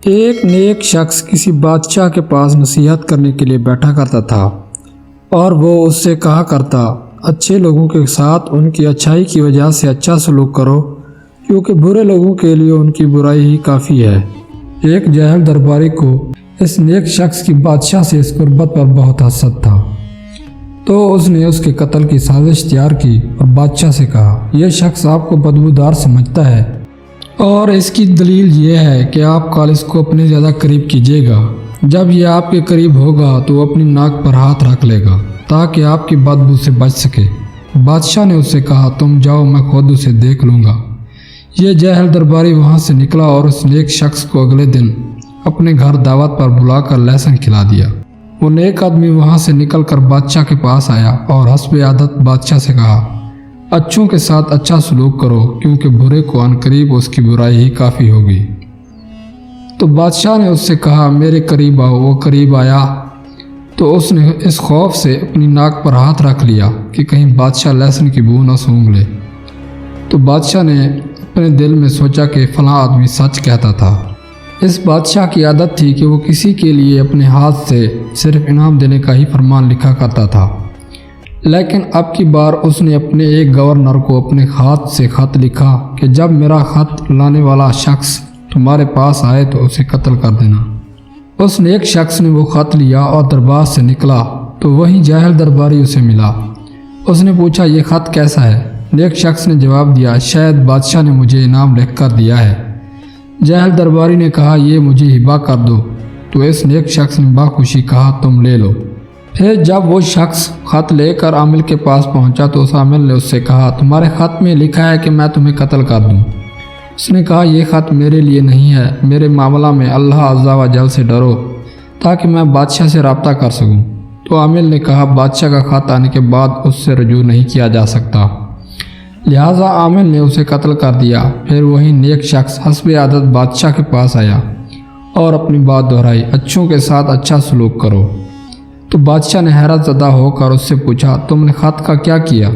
ایک نیک شخص کسی بادشاہ کے پاس نصیحت کرنے کے لیے بیٹھا کرتا تھا اور وہ اس سے کہا کرتا، اچھے لوگوں کے ساتھ ان کی اچھائی کی وجہ سے اچھا سلوک کرو، کیونکہ برے لوگوں کے لیے ان کی برائی ہی کافی ہے۔ ایک جاہل درباری کو اس نیک شخص کی بادشاہ سے اس قربت پر بہت حسد تھا، تو اس نے اس کے قتل کی سازش تیار کی اور بادشاہ سے کہا، یہ شخص آپ کو بدبودار سمجھتا ہے اور اس کی دلیل یہ ہے کہ آپ کل اس کو اپنے زیادہ قریب کیجیے گا۔ جب یہ آپ کے قریب ہوگا تو وہ اپنی ناک پر ہاتھ رکھ لے گا تاکہ آپ کی بدبو سے بچ سکے۔ بادشاہ نے اس سے کہا، تم جاؤ، میں خود اسے دیکھ لوں گا۔ یہ جاہل درباری وہاں سے نکلا اور اس نیک شخص کو اگلے دن اپنے گھر دعوت پر بلا کر لہسن کھلا دیا۔ وہ نیک آدمی وہاں سے نکل کر بادشاہ کے پاس آیا اور حسب عادت بادشاہ سے کہا، اچھوں کے ساتھ اچھا سلوک کرو، کیونکہ برے کو عن قریب اس کی برائی ہی کافی ہوگی۔ تو بادشاہ نے اس سے کہا، میرے قریب آؤ۔ وہ قریب آیا تو اس نے اس خوف سے اپنی ناک پر ہاتھ رکھ لیا کہ کہیں بادشاہ لہسن کی بو نہ سونگھ لے۔ تو بادشاہ نے اپنے دل میں سوچا کہ فلاں آدمی سچ کہتا تھا۔ اس بادشاہ کی عادت تھی کہ وہ کسی کے لیے اپنے ہاتھ سے صرف انعام دینے کا ہی فرمان لکھا کرتا تھا، لیکن اب کی بار اس نے اپنے ایک گورنر کو اپنے ہاتھ سے خط لکھا کہ جب میرا خط لانے والا شخص تمہارے پاس آئے تو اسے قتل کر دینا۔ اس نیک شخص نے وہ خط لیا اور دربار سے نکلا تو وہیں جاہل درباری اسے ملا۔ اس نے پوچھا، یہ خط کیسا ہے؟ نیک شخص نے جواب دیا، شاید بادشاہ نے مجھے انعام لکھ کر دیا ہے۔ جاہل درباری نے کہا، یہ مجھے ہبہ کر دو۔ تو اس نیک شخص نے بخوشی کہا، تم لے لو۔ پھر جب وہ شخص خط لے کر عامل کے پاس پہنچا تو اس عامل نے اس سے کہا، تمہارے خط میں لکھا ہے کہ میں تمہیں قتل کر دوں۔ اس نے کہا، یہ خط میرے لیے نہیں ہے، میرے معاملہ میں اللہ عز و جل سے ڈرو تاکہ میں بادشاہ سے رابطہ کر سکوں۔ تو عامل نے کہا، بادشاہ کا خط آنے کے بعد اس سے رجوع نہیں کیا جا سکتا، لہٰذا عامل نے اسے قتل کر دیا۔ پھر وہی نیک شخص حسب عادت بادشاہ کے پاس آیا اور اپنی بات دہرائی، اچھوں کے ساتھ اچھا سلوک کرو۔ تو بادشاہ نے حیرت زدہ ہو کر اس سے پوچھا، تم نے خط کا کیا کیا؟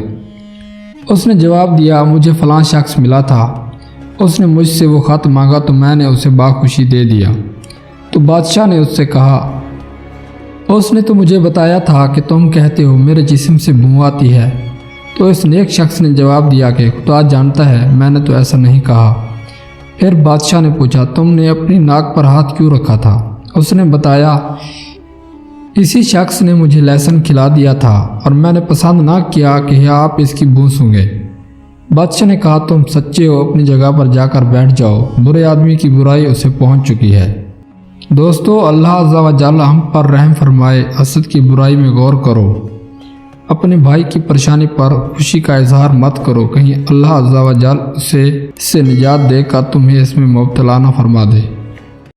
اس نے جواب دیا، مجھے فلاں شخص ملا تھا، اس نے مجھ سے وہ خط مانگا تو میں نے اسے بخوشی دے دیا۔ تو بادشاہ نے اس سے کہا، اس نے تو مجھے بتایا تھا کہ تم کہتے ہو میرے جسم سے بو آتی ہے۔ تو اس نیک شخص نے جواب دیا کہ خدا جانتا ہے، میں نے تو ایسا نہیں کہا۔ پھر بادشاہ نے پوچھا، تم نے اپنی ناک پر ہاتھ کیوں رکھا تھا؟ اس نے بتایا، اسی شخص نے مجھے لہسن کھلا دیا تھا اور میں نے پسند نہ کیا کہ آپ اس کی بو سونگھیں۔ بادشاہ نے کہا، تم سچے ہو، اپنی جگہ پر جا کر بیٹھ جاؤ، برے آدمی کی برائی اسے پہنچ چکی ہے۔ دوستو، اللہ عز و جل ہم پر رحم فرمائے۔ حسد کی برائی میں غور کرو، اپنے بھائی کی پریشانی پر خوشی کا اظہار مت کرو، کہیں اللہ عز و جل اسے اس سے نجات دے کر تمہیں اس میں مبتلا نہ فرما دے۔